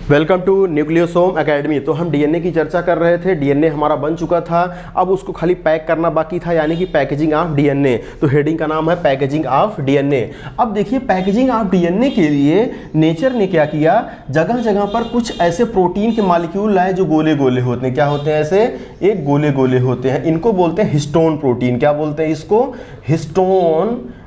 Welcome to nucleosome academy. तो हम DNA की चर्चा कर रहे थे। डीएनए हमारा बन चुका था, अब उसको खाली पैक करना बाकी था, यानी कि पैकेजिंग ऑफ डीएनए। तो हेडिंग का नाम है पैकेजिंग ऑफ डीएनए। अब देखिए पैकेजिंग ऑफ डीएनए के लिए नेचर ने क्या किया, जगह जगह पर कुछ ऐसे प्रोटीन के मॉलिक्यूल लाए जो गोले गोले होते हैं। क्या होते हैं? ऐसे एक गोले गोले होते हैं। इनको बोलते हैं हिस्टोन प्रोटीन। क्या बोलते हैं इसको?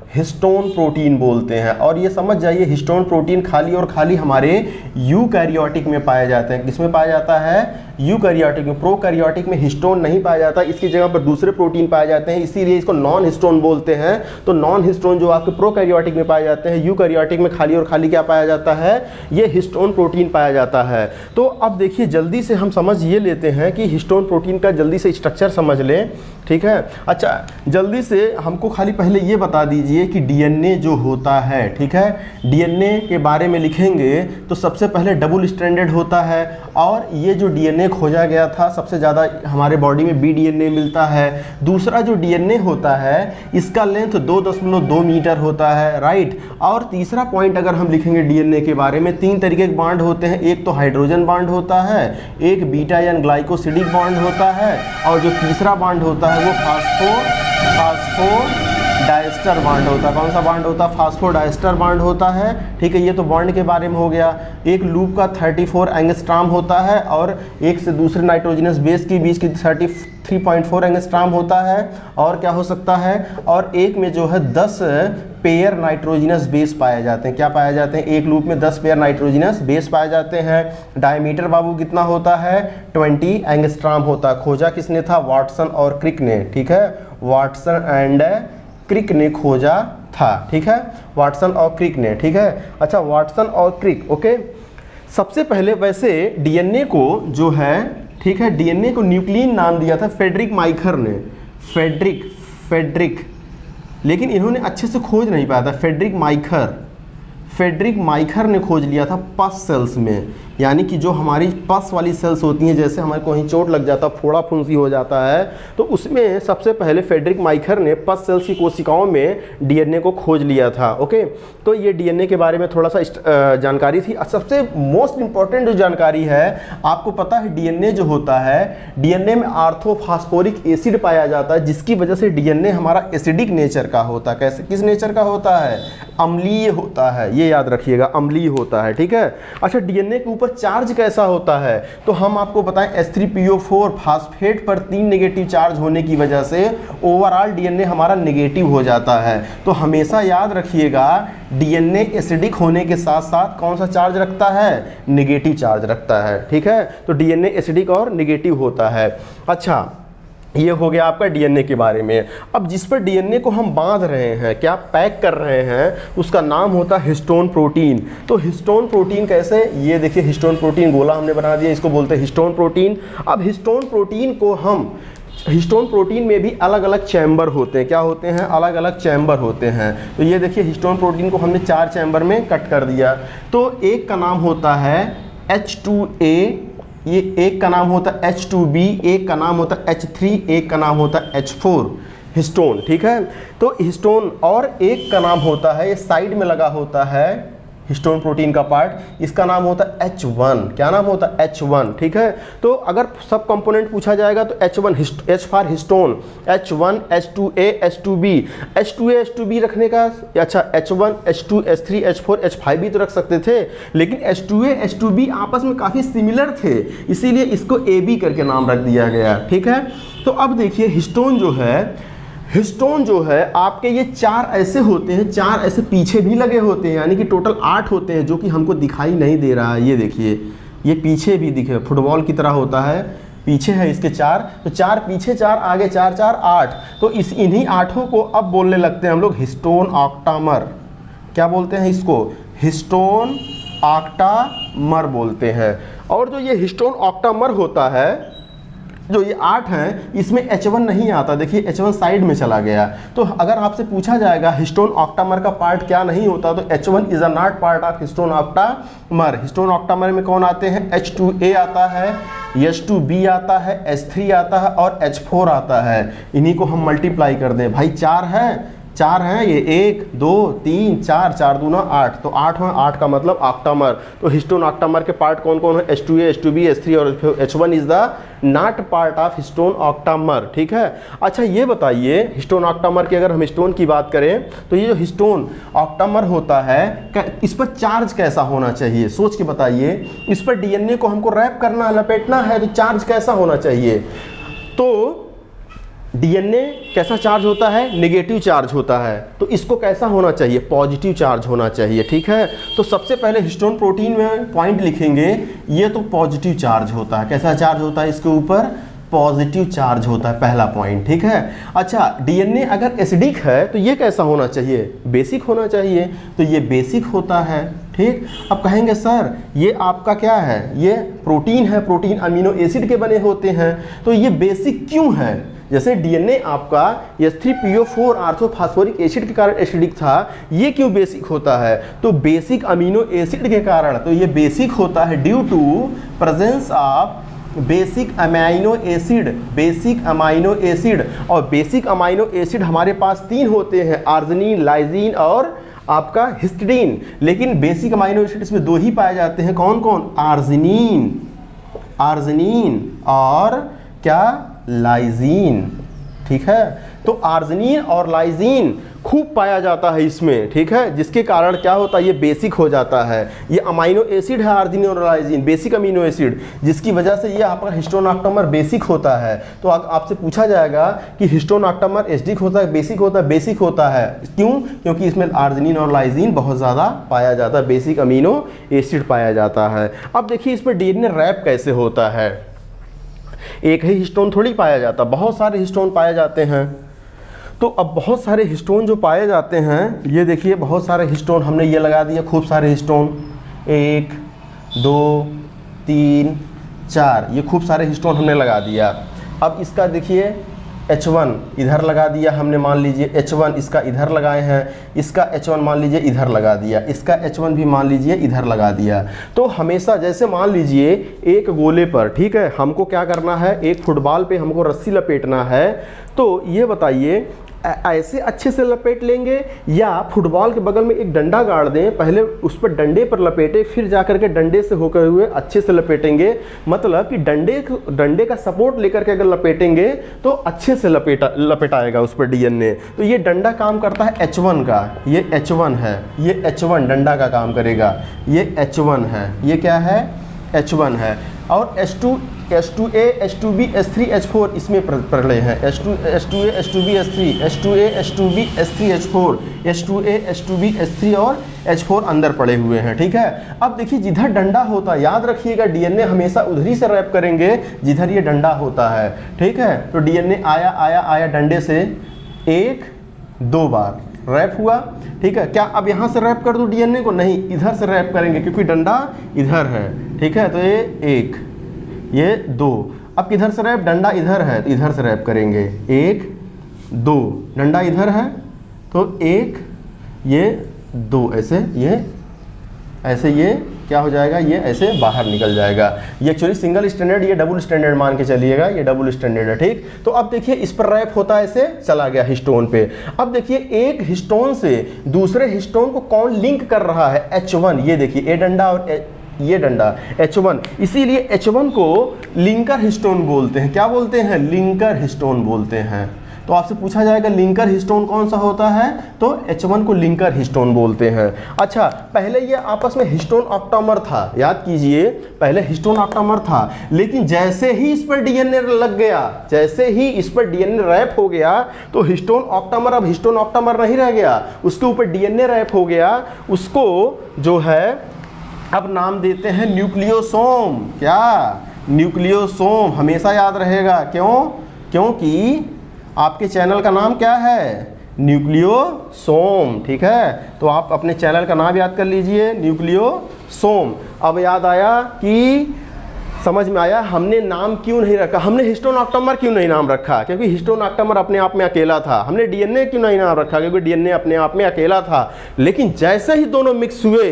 हिस्टोन प्रोटीन बोलते हैं। और ये समझ जाइए हिस्टोन प्रोटीन खाली और खाली हमारे यूकैरियोटिक में पाए जाते हैं। किसमें पाया जाता है? यूकैरियोटिक में। प्रोकैरियोटिक में हिस्टोन नहीं पाया जाता, इसकी जगह पर दूसरे प्रोटीन पाए जाते हैं, इसीलिए इसको नॉन हिस्टोन बोलते हैं। तो नॉन हिस्टोन जो आपके प्रोकैरियोटिक में पाए जाते हैं, यूकैरियोटिक में खाली और खाली क्या पाया जाता है? ये हिस्टोन प्रोटीन पाया जाता है। तो अब देखिए जल्दी से हम समझ ये लेते हैं कि हिस्टोन प्रोटीन का जल्दी से स्ट्रक्चर समझ लें, ठीक है। अच्छा, जल्दी से हमको खाली पहले ये बता दीजिए कि डीएनए जो होता है, ठीक है, डीएनए के बारे में लिखेंगे तो सबसे पहले डबल स्ट्रैंडेड होता है। और ये जो डीएनए खोजा गया था, सबसे ज़्यादा हमारे बॉडी में बी डीएनए मिलता है। दूसरा जो डीएनए होता है इसका लेंथ 2.2 मीटर होता है, राइट। और तीसरा पॉइंट अगर हम लिखेंगे डीएनए के बारे में, 3 तरीके के बॉन्ड होते हैं। एक तो हाइड्रोजन बॉन्ड होता है, एक बीटा या ग्लाइकोसिडिक बॉन्ड होता है, और जो तीसरा बॉन्ड होता है वो फास्फोडाइस्टर बॉन्ड होता है। कौन सा बॉन्ड होता है? फास्फोडाइस्टर बॉन्ड होता है, ठीक है। ये तो बॉन्ड के बारे में हो गया। एक लूप का 34 एंगस्ट्रॉम होता है, और एक से दूसरे नाइट्रोजनस बेस के बीच की 33.4 एंगस्ट्रॉम होता है। और क्या हो सकता है? और एक में जो है 10 पेयर नाइट्रोजनस बेस पाए जाते हैं। क्या पाए जाते हैं? एक लूप में 10 पेयर नाइट्रोजनस बेस पाए जाते हैं। डायमीटर बाबू कितना होता है? 20 एंगस्ट्रॉम होता है। खोजा किसने था? वाटसन और क्रिक ने, ठीक है। वाटसन एंड क्रिक ने खोजा था, ठीक है। वाटसन और क्रिक ने, ठीक है। अच्छा, वाटसन और क्रिक, ओके। सबसे पहले वैसे डीएनए को जो है, ठीक है, डीएनए को न्यूक्लियन नाम दिया था फ्रेडरिक माइखर ने। फेडरिक, लेकिन इन्होंने अच्छे से खोज नहीं पाया था। फ्रेडरिक माइखर ने खोज लिया था पस सेल्स में, यानी कि जो हमारी पस वाली सेल्स होती हैं, जैसे हमारे को कहीं चोट लग जाता, फोड़ा फुंसी हो जाता है, तो उसमें सबसे पहले फ्रेडरिक माइखर ने पस सेल्स की कोशिकाओं में डीएनए को खोज लिया था, ओके। तो ये डीएनए के बारे में थोड़ा सा जानकारी थी। सबसे मोस्ट इंपॉर्टेंट जो जानकारी है, आपको पता है डीएनए जो होता है, डीएनए में आर्थोफॉस्फोरिक एसिड पाया जाता है, जिसकी वजह से डीएनए हमारा एसिडिक नेचर का होता है। कैसे, किस नेचर का होता है? अम्लीय होता है, ये याद रखिएगा, अम्लीय होता है, ठीक है। अच्छा, डीएनए के ऊपर चार्ज कैसा होता है? तो हम आपको बताएं, H3PO4 फास्फेट पर 3 नेगेटिव चार्ज होने की वजह से ओवरऑल डीएनए हमारा नेगेटिव हो जाता है। तो हमेशा याद रखिएगा डीएनए एसिडिक होने के साथ साथ कौन सा चार्ज रखता है? नेगेटिव चार्ज रखता है, ठीक है। तो डीएनए एसिडिक और नेगेटिव होता है। अच्छा, ये हो गया आपका डीएनए के बारे में। अब जिस पर डीएनए को हम बांध रहे हैं, क्या पैक कर रहे हैं, उसका नाम होता है हिस्टोन प्रोटीन। तो हिस्टोन प्रोटीन कैसे? ये देखिए हिस्टोन प्रोटीन गोला हमने बना दिया, इसको बोलते हैं हिस्टोन प्रोटीन। अब हिस्टोन प्रोटीन में भी अलग अलग चैम्बर होते हैं। क्या होते हैं? अलग अलग चैम्बर होते हैं। तो ये देखिए हिस्टोन प्रोटीन को हमने 4 चैम्बर में कट कर दिया। तो एक का नाम होता है H2A, ये एक का नाम होता है H2B, एक का नाम होता है H3, एक का नाम होता है H4, हिस्टोन, ठीक है। तो हिस्टोन, और एक का नाम होता है, ये साइड में लगा होता है हिस्टोन प्रोटीन का पार्ट, इसका नाम होता है H1। क्या नाम होता है? H1, ठीक है। तो अगर सब कंपोनेंट पूछा जाएगा तो H1, H for histone, H1, H2A, H2B, H2A, H2B रखने का, अच्छा H1, H2, H3, H4, H5 भी तो रख सकते थे, लेकिन H2A, H2B आपस में काफ़ी सिमिलर थे, इसीलिए इसको AB करके नाम रख दिया गया, ठीक है। तो अब देखिए हिस्टोन जो है आपके, ये 4 ऐसे होते हैं, 4 ऐसे पीछे भी लगे होते हैं, यानी कि टोटल 8 होते हैं, जो कि हमको दिखाई नहीं दे रहा है। ये देखिए, ये पीछे भी दिखे, फुटबॉल की तरह होता है, पीछे है इसके 4, तो 4 पीछे, 4 आगे, 4 4 8। तो इन्हीं 8 को अब बोलने लगते हैं हम लोग हिस्टोन ऑक्टामर। क्या बोलते हैं इसको? हिस्टोन ऑक्टामर बोलते हैं। और जो ये हिस्टोन ऑक्टामर होता है, जो ये 8 हैं, इसमें H1 नहीं आता। देखिए H1 साइड में चला गया। तो अगर आपसे पूछा जाएगा हिस्टोन ऑक्टामर का पार्ट क्या नहीं होता, तो H1 is a not part of histone octamer. Histone octamer में कौन आते हैं? H2A आता है, H2B आता है, H3 आता है और H4 आता है। इन्हीं को हम मल्टीप्लाई कर दें, भाई 4 है, 4 हैं ये, 1 2 3 4, 4 दूना 8, तो 8 है, 8 का मतलब ऑक्टामर। तो हिस्टोन ऑक्टामर के पार्ट कौन कौन है? H2A, H2B, H3 और H1 is the not part of histone octamer, ठीक है। अच्छा ये बताइए, हिस्टोन ऑक्टामर की अगर हम हिस्टोन की बात करें तो ये जो हिस्टोन ऑक्टामर होता है, इस पर चार्ज कैसा होना चाहिए? सोच के बताइए, इस पर डीएनए को हमको रैप करना, लपेटना है, तो चार्ज कैसा होना चाहिए? तो डीएनए कैसा चार्ज होता है? नेगेटिव चार्ज होता है। तो इसको कैसा होना चाहिए? पॉजिटिव चार्ज होना चाहिए, ठीक है। तो सबसे पहले हिस्टोन प्रोटीन में पॉइंट लिखेंगे, ये तो पॉजिटिव चार्ज होता है। कैसा चार्ज होता है इसके ऊपर? पॉजिटिव चार्ज होता है, पहला पॉइंट, ठीक है। अच्छा डीएनए अगर एसिडिक है तो ये कैसा होना चाहिए? बेसिक होना चाहिए, तो ये बेसिक होता है, ठीक। अब कहेंगे सर ये आपका क्या है? ये प्रोटीन है, प्रोटीन अमीनो एसिड के बने होते हैं, तो ये बेसिक क्यों है? जैसे डीएनए आपका H3PO4 ऑर्थोफॉस्फोरिक एसिड के कारण एसिडिक था, ये क्यों बेसिक होता है? तो बेसिक अमीनो एसिड के कारण। तो ये बेसिक होता है due to presence of basic amino acid, basic amino acid. और बेसिक अमाइनो एसिड हमारे पास 3 होते हैं, आर्जिनिन, लाइजीन और आपका हिस्टिडीन। लेकिन बेसिक अमाइनो एसिड इसमें 2 ही पाए जाते हैं, कौन कौन? आर्जिनिन, आर्जिनिन और क्या? लाइजीन, ठीक है। तो आर्जिनिन और लाइजीन खूब पाया जाता है इसमें, ठीक है, जिसके कारण क्या होता है? ये बेसिक हो जाता है। ये अमाइनो एसिड है आर्जिनिन और लाइजीन, बेसिक अमीनो एसिड, जिसकी वजह से ये आपका हिस्टोन ऑक्टामर बेसिक होता है। तो आपसे पूछा जाएगा कि हिस्टोन ऑक्टामर एसिडिक होता है, बेसिक होता है? बेसिक होता है, क्यों? क्योंकि इसमें आर्जिनिन और लाइजीन बहुत ज़्यादा पाया जाता है, बेसिक अमीनो एसिड पाया जाता है। अब देखिए इस पर डीएनए रैप कैसे होता है। एक ही हिस्टोन थोड़ी पाया जाता, बहुत सारे हिस्टोन पाए जाते हैं। तो अब बहुत सारे हिस्टोन जो पाए जाते हैं, ये देखिए बहुत सारे हिस्टोन हमने ये लगा दिया, खूब सारे हिस्टोन, 1 2 3 4, ये खूब सारे हिस्टोन हमने लगा दिया। अब इसका देखिए H1 इधर लगा दिया हमने, मान लीजिए H1 इसका इधर लगाए हैं, इसका H1 मान लीजिए इधर लगा दिया, इसका H1 भी मान लीजिए इधर लगा दिया। तो हमेशा जैसे मान लीजिए एक गोले पर, ठीक है, हमको क्या करना है? एक फुटबॉल पे हमको रस्सी लपेटना है। तो ये बताइए ऐसे अच्छे से लपेट लेंगे या फुटबॉल के बगल में एक डंडा गाड़ दें, पहले उस पर डंडे पर लपेटे, फिर जाकर के डंडे से होकर हुए अच्छे से लपेटेंगे? मतलब कि डंडे का सपोर्ट लेकर के अगर लपेटेंगे तो अच्छे से लपेटाएगा उस पर डीएनए। तो ये डंडा काम करता है H1 का, ये H1 है, ये H1 डंडा का काम करेगा, ये H1 है, ये क्या है? H1 है। और H2A, H2B, H3, H4 इसमें पड़े हैं, H2A, H2B, H3, H2A, H2B, H3, H4, H2A, H2B, H3 और H4 अंदर पड़े हुए हैं, ठीक है। अब देखिए जिधर डंडा होता है, याद रखिएगा डीएनए हमेशा उधर ही से रैप करेंगे जिधर ये डंडा होता है, ठीक है। तो डीएनए आया आया आया डंडे से 1 2 बार रैप हुआ, ठीक है। क्या अब यहाँ से रैप कर दूँ डीएनए को? नहीं, इधर से रैप करेंगे क्योंकि डंडा इधर है, ठीक है। तो ये 1 ये 2, अब किधर से रैप? डंडा इधर है तो इधर से रैप करेंगे, 1 2, डंडा इधर है तो 1 ये 2, ऐसे ये क्या हो जाएगा? ये ऐसे बाहर निकल जाएगा। ये एक्चुअली सिंगल स्टैंडर्ड, ये डबल स्टैंडर्ड मान के चलिएगा, ये डबल स्टैंडर्ड है, ठीक। तो अब देखिए इस पर रैप होता है, ऐसे चला गया हिस्टोन पे। अब देखिए एक हिस्टोन से दूसरे हिस्टोन को कौन लिंक कर रहा है? H1, ये देखिए ए डंडा और ये डंडा H1, इसीलिए H1 को लिंकर हिस्टोन बोलते हैं। क्या बोलते हैं? लिंकर हिस्टोन बोलते हैं। तो आपसे पूछा जाएगा लिंकर हिस्टोन कौन सा होता है? तो H1 को लिंकर हिस्टोन बोलते हैं। अच्छा पहले ये आपस में हिस्टोन ऑक्टामर था, याद कीजिए पहले हिस्टोन ऑक्टामर था, लेकिन जैसे ही इस पर डीएनए लग गया, जैसे ही इस पर डीएनए रैप हो गया तो हिस्टोन ऑक्टामर अब हिस्टोन ऑक्टामर नहीं रह गया, उसके ऊपर डीएनए रैप हो गया। उसको जो है अब नाम देते हैं न्यूक्लियोसोम। क्या? न्यूक्लियोसोम, हमेशा याद रहेगा। क्यों? क्योंकि आपके चैनल का नाम क्या है? न्यूक्लियोसोम, ठीक है। तो आप अपने चैनल का नाम याद कर लीजिए, न्यूक्लियोसोम। अब याद आया कि समझ में आया हमने नाम क्यों नहीं रखा, हमने हिस्टोन ऑक्टामर क्यों नहीं नाम रखा? क्योंकि हिस्टोन ऑक्टामर अपने आप में अकेला था। हमने डीएनए क्यों नहीं नाम रखा? क्योंकि डीएनए अपने आप में अकेला था। लेकिन जैसे ही दोनों मिक्स हुए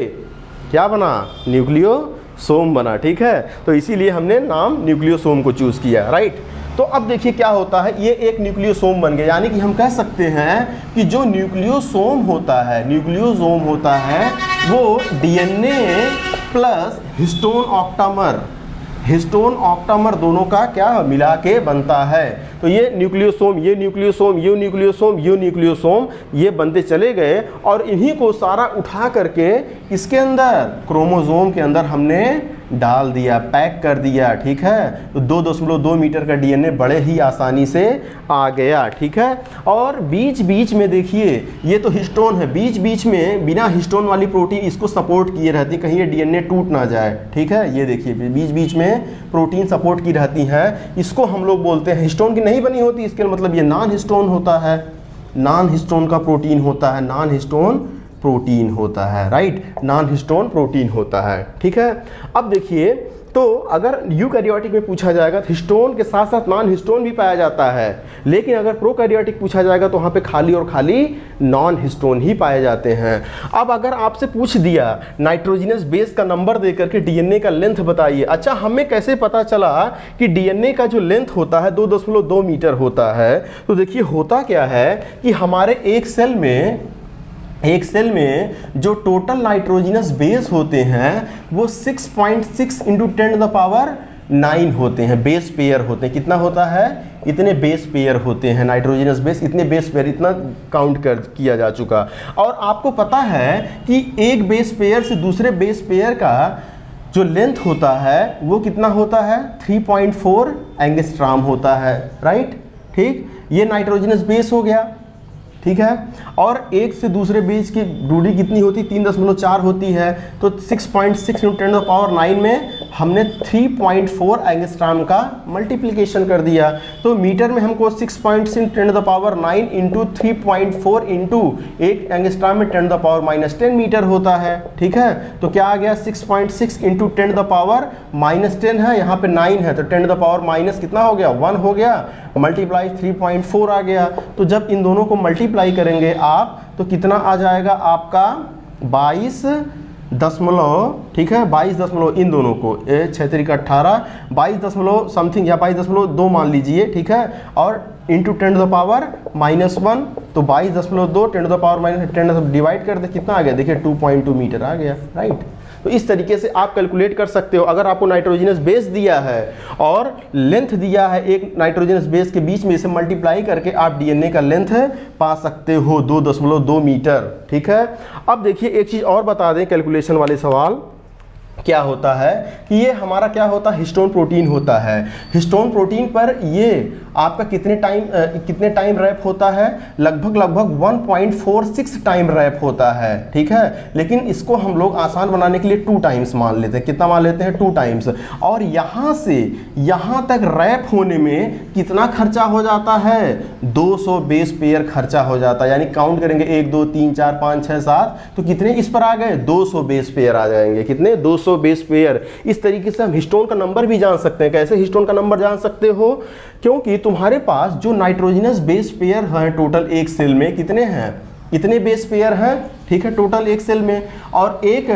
क्या बना? न्यूक्लियोसोम बना, ठीक है। तो इसीलिए हमने नाम न्यूक्लियोसोम को चूज किया, राइट। तो अब देखिए क्या होता है, ये एक न्यूक्लियोसोम बन गया, यानी कि हम कह सकते हैं कि जो न्यूक्लियोसोम होता है, न्यूक्लियोसोम होता है वो DNA plus histone octamer, histone octamer दोनों का क्या मिला के बनता है। तो ये न्यूक्लियोसोम, ये न्यूक्लियोसोम, ये न्यूक्लियोसोम, ये न्यूक्लियोसोम, ये बनते चले गए और इन्हीं को सारा उठा करके इसके अंदर क्रोमोसोम के अंदर हमने डाल दिया, पैक कर दिया, ठीक है। तो 2.2 मीटर का डीएनए बड़े ही आसानी से आ गया, ठीक है। और बीच बीच में देखिए ये तो हिस्टोन है, बीच बीच में बिना हिस्टोन वाली प्रोटीन इसको सपोर्ट किए रहती, कहीं ये डीएनए टूट ना जाए, ठीक है। ये देखिए बीच बीच में प्रोटीन सपोर्ट की रहती है, इसको हम लोग बोलते हैं, हिस्टोन की नहीं बनी होती, इसके मतलब ये नॉन हिस्टोन होता है, नॉन हिस्टोन का प्रोटीन होता है, नॉन हिस्टोन प्रोटीन होता है, राइट, नॉन हिस्टोन प्रोटीन होता है, ठीक है। अब देखिए तो अगर यूकैरियोटिक में पूछा जाएगा तो हिस्टोन के साथ साथ नॉन हिस्टोन भी पाया जाता है, लेकिन अगर प्रोकैरियोटिक पूछा जाएगा तो वहाँ पे खाली और खाली नॉन हिस्टोन ही पाए जाते हैं। अब अगर आपसे पूछ दिया नाइट्रोजनस बेस का नंबर देकर के डीएनए का लेंथ बताइए, अच्छा हमें कैसे पता चला कि डीएनए का जो लेंथ होता है 2.2 मीटर होता है। तो देखिए होता क्या है कि हमारे एक सेल में जो टोटल नाइट्रोजनस बेस होते हैं वो 6.6 इंटू 10⁻⁹ होते हैं, बेस पेयर होते हैं। कितना होता है, इतने बेस पेयर होते हैं नाइट्रोजनस बेस, इतने बेस पेयर, इतना काउंट किया जा चुका। और आपको पता है कि एक बेस पेयर से दूसरे बेस पेयर का जो लेंथ होता है वो कितना होता है, 3.4 एंगस्ट्रॉम होता है, राइट, ठीक। ये नाइट्रोजनस बेस हो गया, ठीक है। और एक से दूसरे बेस की दूरी कितनी होती है, 3.4 होती है। तो 6.6 इंटू 10⁻⁹ में हमने 3.4 एंगस्ट्रॉम का मल्टीप्लिकेशन कर दिया। तो मीटर में हमको 6.6 इंटू 10⁻⁹ इंटू 3.4 इंटू 1 एंगस्ट्रॉम में 10⁻−10 मीटर होता है, ठीक है। तो क्या आ गया, 6.6 इंटू 10⁻−10 है, यहाँ पे 9 है, तो 10⁻- कितना हो गया, 1 हो गया, मल्टीप्लाई 3.4 आ गया। तो जब इन दोनों को मल्टीप्लाई करेंगे आप तो कितना आ जाएगा आपका 22 दशमलव, ठीक है, 22 दशमलव, इन दोनों को 6 3 18, 22 दशमलव समथिंग या 22.2 मान लीजिए, ठीक है। और इंटू 10⁻−1, तो 22.2 10⁻−10 डिवाइड कर दे, कितना आ गया, देखिए 2.2 मीटर आ गया, राइट। तो इस तरीके से आप कैलकुलेट कर सकते हो। अगर आपको नाइट्रोजनस बेस दिया है और लेंथ दिया है एक नाइट्रोजनस बेस के बीच में, इसे मल्टीप्लाई करके आप डीएनए का लेंथ पा सकते हो, 2.2 मीटर, ठीक है। अब देखिए एक चीज़ और बता दें, कैलकुलेशन वाले सवाल क्या होता है कि ये हमारा क्या होता है, हिस्टोन प्रोटीन होता है। हिस्टोन प्रोटीन पर ये आपका कितने टाइम रैप होता है, लगभग 1.46 टाइम रैप होता है, ठीक है। लेकिन इसको हम लोग आसान बनाने के लिए 2 टाइम्स मान लेते हैं। कितना मान लेते हैं, 2 टाइम्स। और यहाँ से यहाँ तक रैप होने में कितना खर्चा हो जाता है, 200 बेस पेयर खर्चा हो जाता है। यानी काउंट करेंगे 1 2 3 4 5 6 7, तो कितने इस पर आ गए, 200 बेस पेयर आ जाएंगे। कितने, 200 बेस पेयर। इस तरीके से हम हिस्टोन का नंबर भी जान सकते हैं। कैसे हिस्टोन का नंबर जान सकते हो, क्योंकि तुम्हारे पास जो नाइट्रोजनस बेस पेयर है टोटल एक सेल में कितने हैं, इतने बेस पेयर हैं, ठीक है, टोटल एक सेल में। और एक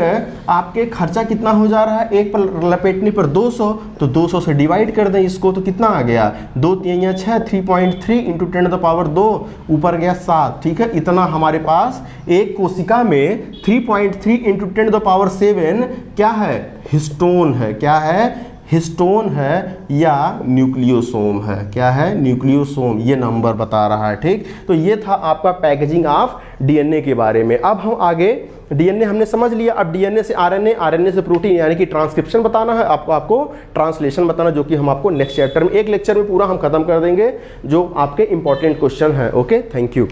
आपके खर्चा कितना हो जा रहा है, एक पर लपेटने पर 200, तो 200 से डिवाइड कर दें इसको, तो कितना आ गया, 2 3 या 6, 3.3 इंटू 10⁻2, ऊपर गया 7, ठीक है। इतना हमारे पास एक कोशिका में 3.3 इंटू 10⁻7 क्या है, हिस्टोन है। क्या है, हिस्टोन है या न्यूक्लियोसोम है। क्या है, न्यूक्लियोसोम, ये नंबर बता रहा है, ठीक। तो ये था आपका पैकेजिंग ऑफ डीएनए के बारे में। अब हम आगे, डीएनए हमने समझ लिया, अब डीएनए से आरएनए, आरएनए से प्रोटीन, यानी कि ट्रांसक्रिप्शन बताना है आपको ट्रांसलेशन बताना, जो कि हम आपको नेक्स्ट चैप्टर में, एक लेक्चर में पूरा हम खत्म कर देंगे, जो आपके इंपॉर्टेंट क्वेश्चन है। Okay, thank you.